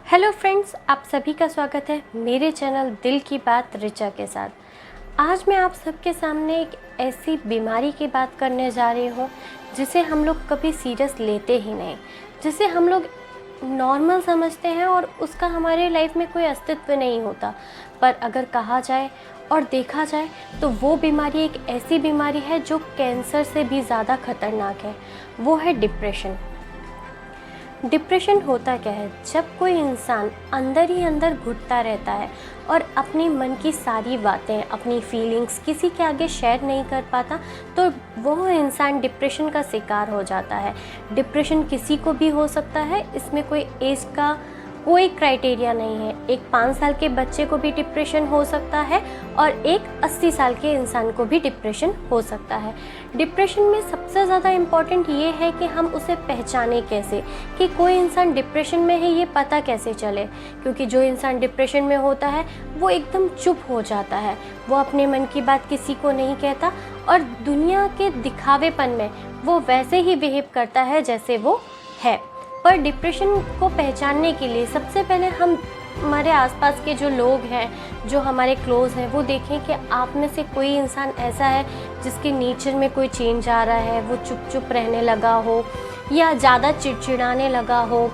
Hello friends, आप सभी का स्वागत है मेरे चैनल दिल की बात ऋचा के साथ। आज मैं आप सबके सामने एक ऐसी बीमारी की बात करने जा रही हूँ जिसे हम लोग कभी सीरियस लेते ही नहीं, जिसे हम लोग नॉर्मल समझते हैं और उसका हमारे लाइफ में कोई अस्तित्व नहीं होता। पर अगर कहा जाए और देखा जाए तो वो बीमारी एक ऐसी बीमारी है जो कैंसर से भी ज़्यादा खतरनाक है। वो है डिप्रेशन। डिप्रेशन होता क्या है? जब कोई इंसान अंदर ही अंदर घुटता रहता है और अपनी मन की सारी बातें, अपनी फीलिंग्स किसी के आगे शेयर नहीं कर पाता, तो वो इंसान डिप्रेशन का शिकार हो जाता है। डिप्रेशन किसी को भी हो सकता है, इसमें कोई एज का कोई क्राइटेरिया नहीं है। एक 5 साल के बच्चे को भी डिप्रेशन हो सकता है और एक 80 साल के इंसान को भी डिप्रेशन हो सकता है। डिप्रेशन में सबसे ज़्यादा इम्पॉर्टेंट ये है कि हम उसे पहचाने कैसे, कि कोई इंसान डिप्रेशन में है ये पता कैसे चले। क्योंकि जो इंसान डिप्रेशन में होता है वो एकदम चुप हो जाता है, वो अपने मन की बात किसी को नहीं कहता और दुनिया के दिखावेपन में वो वैसे ही बिहेव करता है जैसे वो है। पर डिप्रेशन को पहचानने के लिए सबसे पहले हम हमारे आसपास के जो लोग हैं, जो हमारे क्लोज हैं, वो देखें कि आप में से कोई इंसान ऐसा है जिसके नेचर में कोई चेंज आ रहा है। वो चुप चुप रहने लगा हो या ज़्यादा चिड़चिड़ाने लगा हो,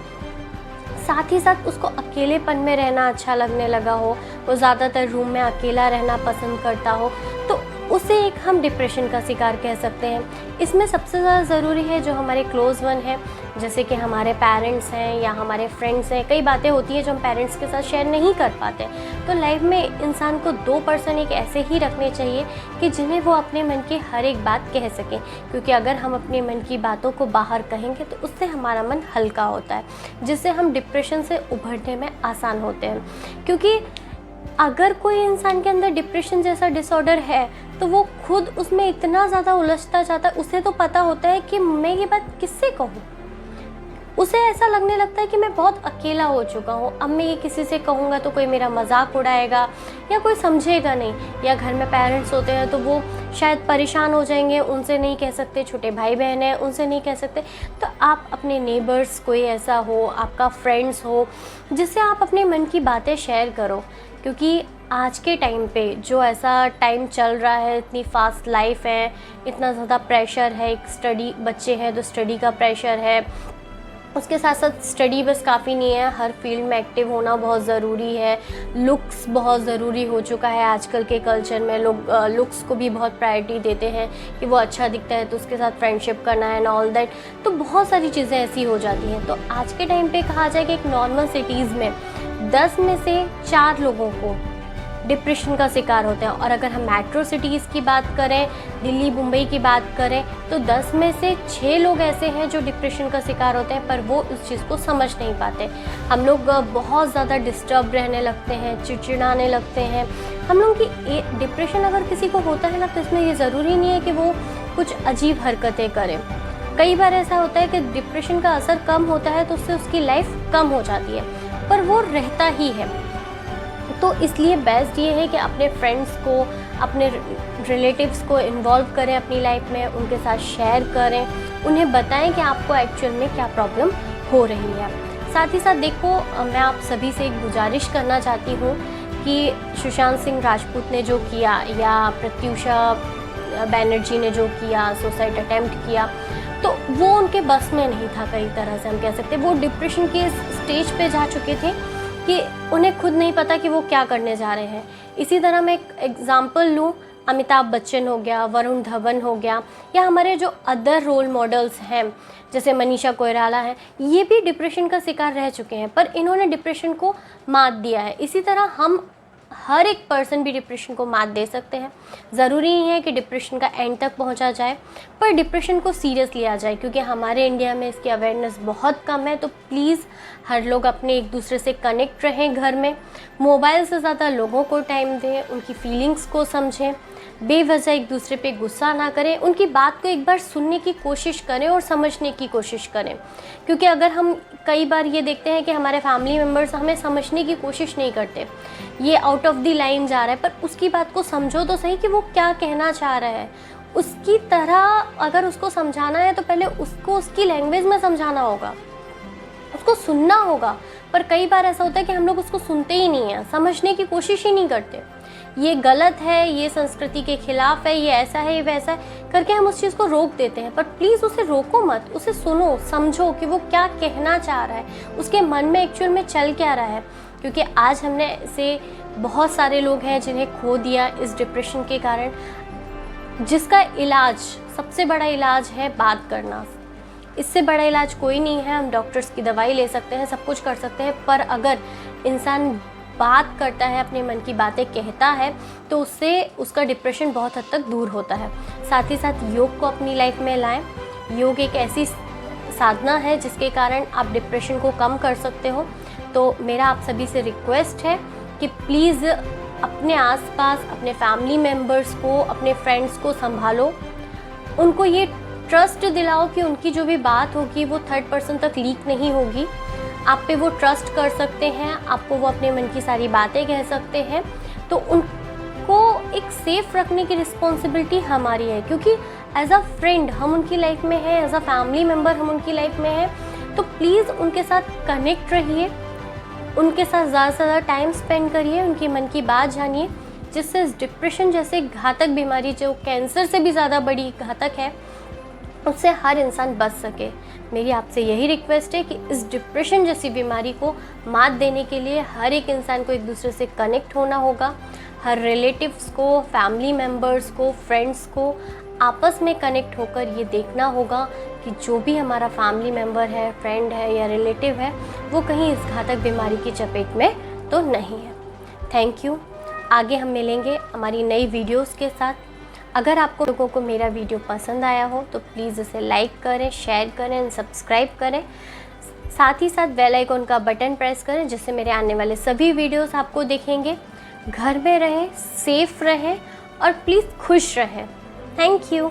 साथ ही साथ उसको अकेलेपन में रहना अच्छा लगने लगा हो, वो ज़्यादातर रूम में अकेला रहना पसंद करता हो, तो उसे एक हम डिप्रेशन का शिकार कह सकते हैं। इसमें सबसे ज़्यादा ज़रूरी है जो हमारे क्लोज़ वन हैं, जैसे कि हमारे पेरेंट्स हैं या हमारे फ्रेंड्स हैं। कई बातें होती हैं जो हम पेरेंट्स के साथ शेयर नहीं कर पाते, तो लाइफ में इंसान को 2 पर्सन एक ऐसे ही रखने चाहिए कि जिन्हें वो अपने मन की हर एक बात कह सकें। क्योंकि अगर हम अपने मन की बातों को बाहर कहेंगे तो उससे हमारा मन हल्का होता है, जिससे हम डिप्रेशन से उभरने में आसान होते हैं। क्योंकि अगर कोई इंसान के अंदर डिप्रेशन जैसा डिसऑर्डर है तो वो खुद उसमें इतना ज़्यादा उलझता जाता है, उसे तो पता होता है कि मैं ये बात किससे कहूँ। उसे ऐसा लगने लगता है कि मैं बहुत अकेला हो चुका हूँ, अब मैं ये किसी से कहूँगा तो कोई मेरा मजाक उड़ाएगा या कोई समझेगा नहीं, या घर में पेरेंट्स होते हैं तो वो शायद परेशान हो जाएंगे, उनसे नहीं कह सकते। छोटे भाई बहन हैं, उनसे नहीं कह सकते। तो आप अपने नेबर्स, कोई ऐसा हो, आपका फ्रेंड्स हो जिससे आप अपने मन की बातें शेयर करो। क्योंकि आज के टाइम पे जो ऐसा टाइम चल रहा है, इतनी फास्ट लाइफ है, इतना ज़्यादा प्रेशर है, एक स्टडी, बच्चे हैं तो स्टडी का प्रेशर है, उसके साथ साथ स्टडी बस काफ़ी नहीं है, हर फील्ड में एक्टिव होना बहुत ज़रूरी है। लुक्स बहुत ज़रूरी हो चुका है आजकल के कल्चर में। लोग लुक्स को भी बहुत प्रायोरिटी देते हैं कि वो अच्छा दिखता है तो उसके साथ फ्रेंडशिप करना है एंड ऑल दैट। तो बहुत सारी चीज़ें ऐसी हो जाती हैं। तो आज के टाइम पे कहा जाए कि एक नॉर्मल सिटीज़ में 10 में से 4 लोगों को डिप्रेशन का शिकार होते हैं। और अगर हम मेट्रो सिटीज़ की बात करें, दिल्ली मुंबई की बात करें, तो 10 में से 6 लोग ऐसे हैं जो डिप्रेशन का शिकार होते हैं, पर वो उस चीज़ को समझ नहीं पाते। हम लोग बहुत ज़्यादा डिस्टर्ब रहने लगते हैं, चिड़चिड़ाने लगते हैं। हम लोग की डिप्रेशन अगर किसी को होता है ना, तो इसमें ये ज़रूरी नहीं है कि वो कुछ अजीब हरकतें करें। कई बार ऐसा होता है कि डिप्रेशन का असर कम होता है तो उससे उसकी लाइफ कम हो जाती है, पर वो रहता ही है। तो इसलिए बेस्ट ये है कि अपने फ्रेंड्स को, अपने रिलेटिव्स को इन्वॉल्व करें अपनी लाइफ में, उनके साथ शेयर करें, उन्हें बताएं कि आपको एक्चुअल में क्या प्रॉब्लम हो रही है। साथ ही साथ देखो, मैं आप सभी से एक गुजारिश करना चाहती हूँ कि सुशांत सिंह राजपूत ने जो किया या प्रत्युषा बैनर्जी ने जो किया, सुसाइड अटेम्प्ट किया, तो वो उनके बस में नहीं था। कई तरह से हम कह सकते हैं वो डिप्रेशन के स्टेज पे जा चुके थे कि उन्हें खुद नहीं पता कि वो क्या करने जा रहे हैं। इसी तरह मैं एक एग्ज़ाम्पल लूँ, अमिताभ बच्चन हो गया, वरुण धवन हो गया, या हमारे जो अदर रोल मॉडल्स हैं जैसे मनीषा कोइराला है, ये भी डिप्रेशन का शिकार रह चुके हैं, पर इन्होंने डिप्रेशन को मात दिया है। इसी तरह हम हर एक पर्सन भी डिप्रेशन को मात दे सकते हैं। ज़रूरी नहीं है कि डिप्रेशन का एंड तक पहुंचा जाए, पर डिप्रेशन को सीरियस लिया जाए। क्योंकि हमारे इंडिया में इसकी अवेयरनेस बहुत कम है। तो प्लीज़ हर लोग अपने एक दूसरे से कनेक्ट रहें, घर में मोबाइल से ज़्यादा लोगों को टाइम दें, उनकी फीलिंग्स को समझें, बेवजह एक दूसरे पे गुस्सा ना करें, उनकी बात को एक बार सुनने की कोशिश करें और समझने की कोशिश करें। क्योंकि अगर हम कई बार ये देखते हैं कि हमारे फैमिली मेम्बर्स हमें समझने की कोशिश नहीं करते, ये आउट ऑफ द लाइन जा रहा है, पर उसकी बात को समझो तो सही कि वो क्या कहना चाह रहा है। उसकी तरह अगर उसको समझाना है तो पहले उसको उसकी लैंग्वेज में समझाना होगा, उसको सुनना होगा, पर कई बार ऐसा होता है कि हम लोग उसको सुनते ही नहीं हैं, समझने की कोशिश ही नहीं करते। ये गलत है, ये संस्कृति के खिलाफ है, ये ऐसा है, ये वैसा है करके हम उस चीज़ को रोक देते हैं। पर प्लीज़ उसे रोको मत, उसे सुनो, समझो कि वो क्या कहना चाह रहा है, उसके मन में एक्चुअल में चल क्या रहा है। क्योंकि आज हमने से बहुत सारे लोग हैं जिन्हें खो दिया इस डिप्रेशन के कारण, जिसका इलाज, सबसे बड़ा इलाज है बात करना। इससे बड़ा इलाज कोई नहीं है। हम डॉक्टर्स की दवाई ले सकते हैं, सब कुछ कर सकते हैं, पर अगर इंसान बात करता है, अपने मन की बातें कहता है, तो उससे उसका डिप्रेशन बहुत हद तक दूर होता है। साथ ही साथ योग को अपनी लाइफ में लाएं। योग एक ऐसी साधना है जिसके कारण आप डिप्रेशन को कम कर सकते हो। तो मेरा आप सभी से रिक्वेस्ट है कि प्लीज़ अपने आसपास अपने फैमिली मेम्बर्स को, अपने फ्रेंड्स को संभालो। उनको ये ट्रस्ट दिलाओ कि उनकी जो भी बात होगी वो थर्ड पर्सन तक लीक नहीं होगी। आप पे वो ट्रस्ट कर सकते हैं, आपको वो अपने मन की सारी बातें कह सकते हैं। तो उनको एक सेफ रखने की रिस्पॉन्सिबिलिटी हमारी है, क्योंकि एज अ फ्रेंड हम उनकी लाइफ में हैं, एज अ फैमिली मेम्बर हम उनकी लाइफ में हैं। तो प्लीज़ उनके साथ कनेक्ट रहिए, उनके साथ ज़्यादा से ज़्यादा टाइम स्पेंड करिए, उनकी मन की बात जानिए, जिससे इस डिप्रेशन जैसे घातक बीमारी, जो कैंसर से भी ज़्यादा बड़ी घातक है, उससे हर इंसान बच सके। मेरी आपसे यही रिक्वेस्ट है कि इस डिप्रेशन जैसी बीमारी को मात देने के लिए हर एक इंसान को एक दूसरे से कनेक्ट होना होगा। हर रिलेटिव्स को, फैमिली मेम्बर्स को, फ्रेंड्स को आपस में कनेक्ट होकर ये देखना होगा कि जो भी हमारा फैमिली मेम्बर है, फ्रेंड है या रिलेटिव है, वो कहीं इस घातक बीमारी की चपेट में तो नहीं है। Thank you. आगे हम मिलेंगे हमारी नई वीडियोस के साथ। अगर आपको लोगों को मेरा वीडियो पसंद आया हो तो प्लीज़ इसे लाइक करें, शेयर करें और सब्सक्राइब करें। साथ ही साथ बेल आइकन का बटन प्रेस करें, जिससे मेरे आने वाले सभी वीडियोस आपको दिखेंगे। घर में रहें, सेफ रहें और प्लीज़ खुश रहें। Thank you.